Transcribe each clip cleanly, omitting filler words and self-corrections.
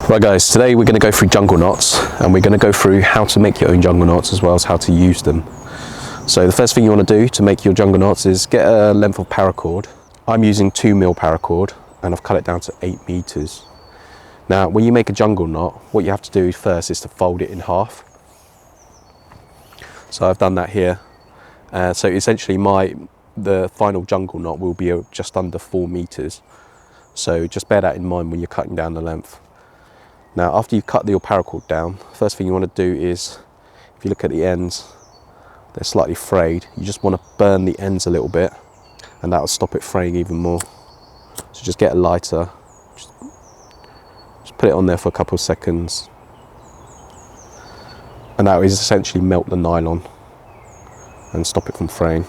Right guys, today we're going to go through jungle knots, and we're going to go through how to make your own jungle knots as well as how to use them. So the first thing you want to do to make your jungle knots is get a length of paracord. I'm using 2mm paracord and I've cut it down to 8 meters. Now when you make a jungle knot, what you have to do first is to fold it in half. So I've done that here. So essentially the final jungle knot will be just under 4 meters. So just bear that in mind when you're cutting down the length. Now after you've cut your paracord down, first thing you want to do is, if you look at the ends, they're slightly frayed. You just want to burn the ends a little bit, and that will stop it fraying even more. So just get a lighter, just put it on there for a couple of seconds, and that will essentially melt the nylon and stop it from fraying.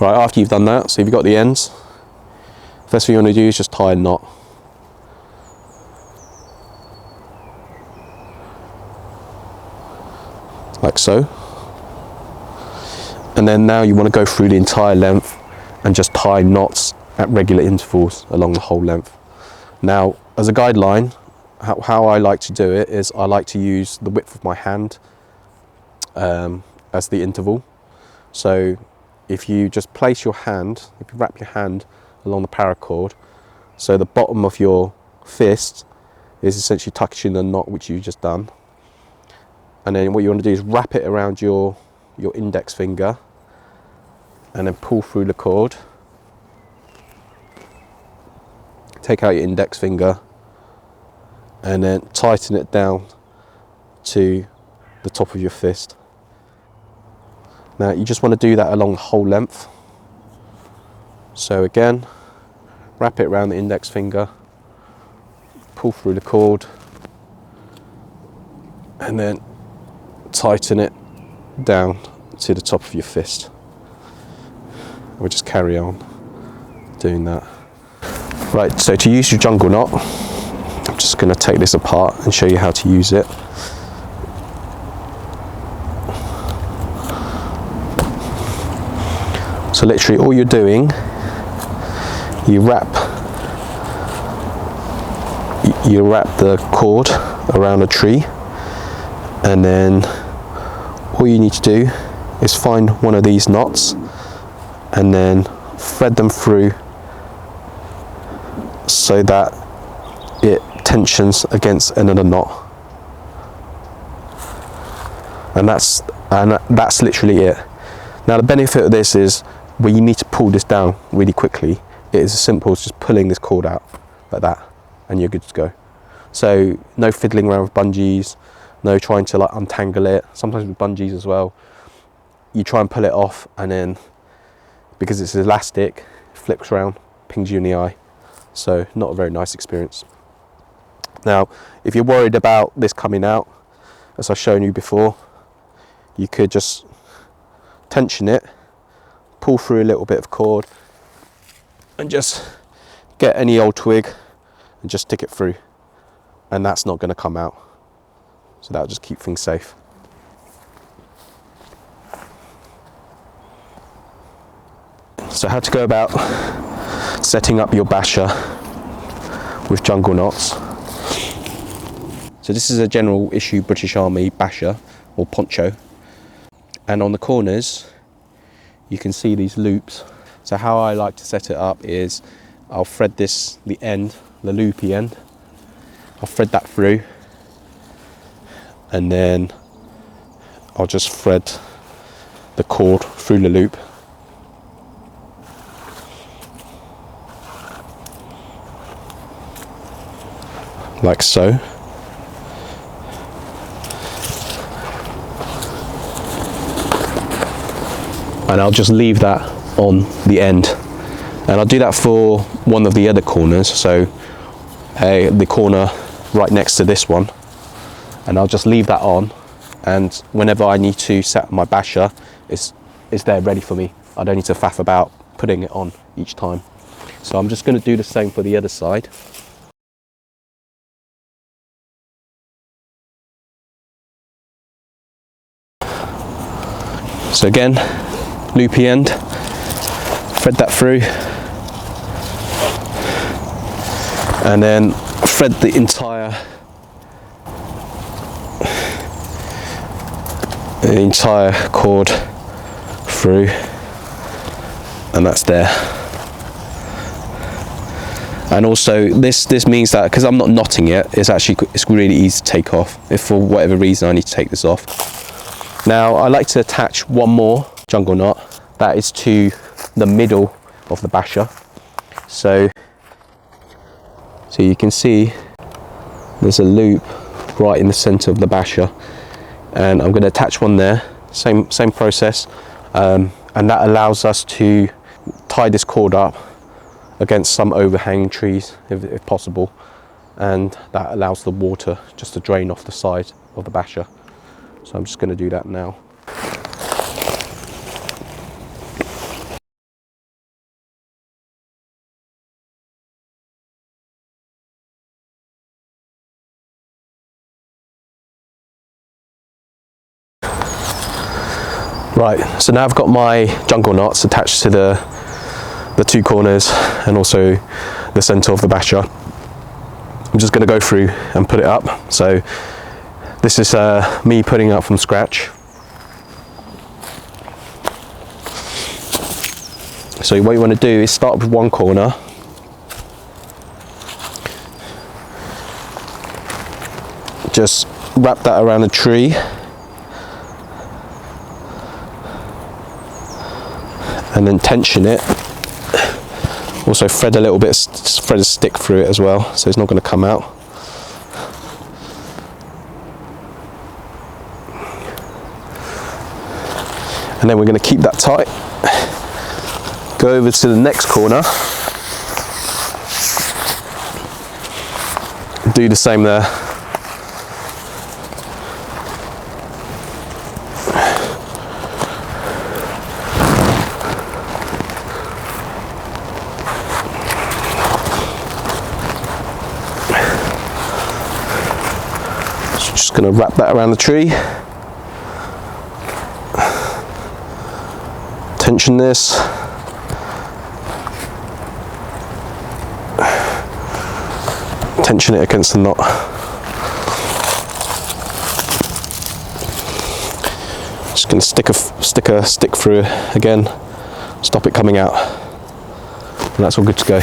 Right, after you've done that, so you've got the ends, first thing you want to do is just tie a knot. Like so. And then now you want to go through the entire length and just tie knots at regular intervals along the whole length. Now, as a guideline, how I like to do it is I like to use the width of my hand as the interval. So if you just place your hand, if you wrap your hand along the paracord, so the bottom of your fist is essentially touching the knot which you've just done. And then what you want to do is wrap it around your index finger and then pull through the cord. Take out your index finger and then tighten it down to the top of your fist. Now you just want to do that along the whole length. So again, wrap it around the index finger, pull through the cord, and then tighten it down to the top of your fist. We'll just carry on doing that. Right, so to use your jungle knot, I'm just going to take this apart and show you how to use it. So literally all you're doing, you wrap the cord around a tree, and then all you need to do is find one of these knots and then thread them through so that it tensions against another knot. And that's literally it. Now the benefit of this is when you need to pull this down really quickly, it is as simple as just pulling this cord out like that and you're good to go. So no fiddling around with bungees, no trying to like untangle it. Sometimes with bungees as well, you try and pull it off, and then because it's elastic, it flips around, pings you in the eye. So not a very nice experience. Now, if you're worried about this coming out, as I've shown you before, you could just tension it, pull through a little bit of cord, and just get any old twig and just stick it through, and that's not going to come out. So that'll just keep things safe. So how to go about setting up your Basha with jungle knots. So this is a general issue British Army Basha or Poncho. And on the corners, you can see these loops. So how I like to set it up is I'll thread the end, the loopy end, I'll thread that through, and then I'll just thread the cord through the loop. Like so. And I'll just leave that on the end. And I'll do that for one of the other corners, so the corner right next to this one. And I'll just leave that on, and whenever I need to set up my Basha, it's there ready for me. I don't need to faff about putting it on each time. So I'm just going to do the same for the other side. So again, loopy end, thread that through, and then thread the entire cord through, and that's there. And also this means that because I'm not knotting it, it's really easy to take off if for whatever reason I need to take this off. Now I like to attach one more jungle knot that is to the middle of the Basha. So you can see there's a loop right in the center of the Basha, and I'm going to attach one there, same process, and that allows us to tie this cord up against some overhanging trees if possible, and that allows the water just to drain off the side of the Basha. So I'm just going to do that now. Right, so now I've got my jungle knots attached to the two corners and also the center of the Basha. I'm just going to go through and put it up. So this is me putting it up from scratch. So what you want to do is start with one corner, just wrap that around the tree, and then tension it. Also thread a little bit, thread a stick through it as well, so it's not going to come out. And then we're going to keep that tight. Go over to the next corner. Do the same there. Just going to wrap that around the tree, tension this, tension it against the knot. Just going to stick a stick through it again, stop it coming out, and that's all good to go.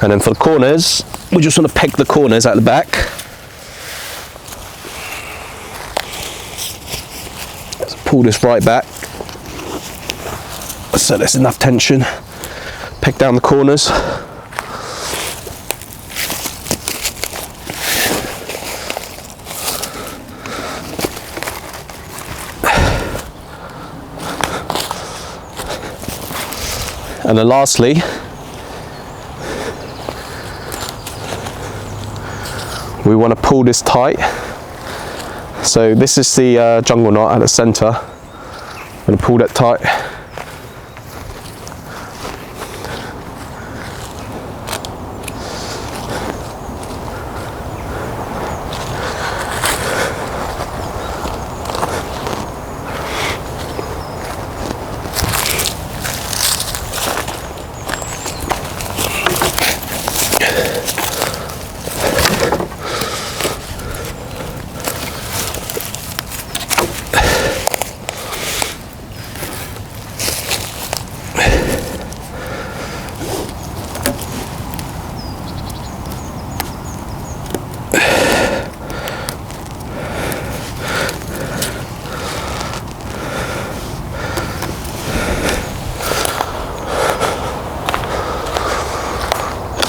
And then for the corners, we just want to peg the corners at the back. Let's pull this right back, so there's enough tension. Peg down the corners. And then lastly, we want to pull this tight. So this is the jungle knot at the center. I'm going to pull that tight.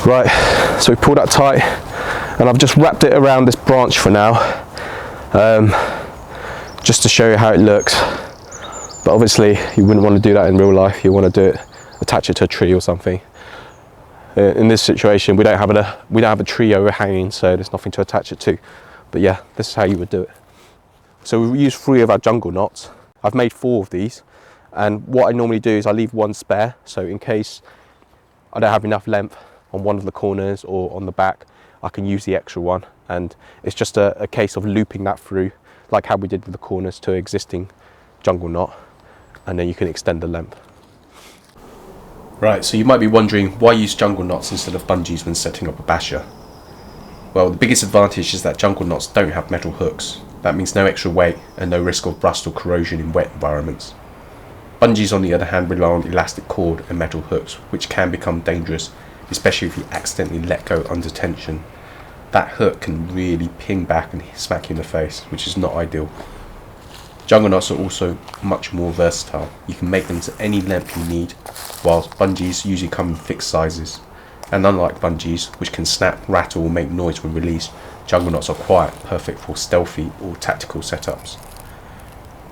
Right, so we pulled that tight, and I've just wrapped it around this branch for now, just to show you how it looks. But obviously you wouldn't want to do that in real life. You want to do it, attach it to a tree or something. In this situation, we don't have a tree overhanging, so there's nothing to attach it to. But yeah, this is how you would do it. So we use 3 of our jungle knots. I've made 4 of these, and what I normally do is I leave 1 spare, so in case I don't have enough length on one of the corners or on the back, I can use the extra one. And it's just a case of looping that through, like how we did with the corners, to existing jungle knot, and then you can extend the length. Right, so you might be wondering why use jungle knots instead of bungees when setting up a basher. Well, the biggest advantage is that jungle knots don't have metal hooks. That means no extra weight and no risk of rust or corrosion in wet environments. Bungees, on the other hand, rely on elastic cord and metal hooks, which can become dangerous, especially if you accidentally let go under tension. That hook can really ping back and smack you in the face, which is not ideal. Jungle knots are also much more versatile. You can make them to any length you need, whilst bungees usually come in fixed sizes. And unlike bungees, which can snap, rattle or make noise when released, jungle knots are quiet, perfect for stealthy or tactical setups.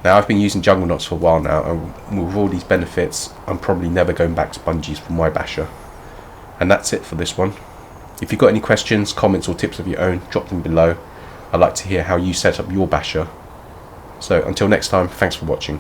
Now, I've been using jungle knots for a while now, and with all these benefits, I'm probably never going back to bungees for my basher. And that's it for this one. If you've got any questions, comments or tips of your own, drop them below. I'd like to hear how you set up your basher. So until next time, thanks for watching.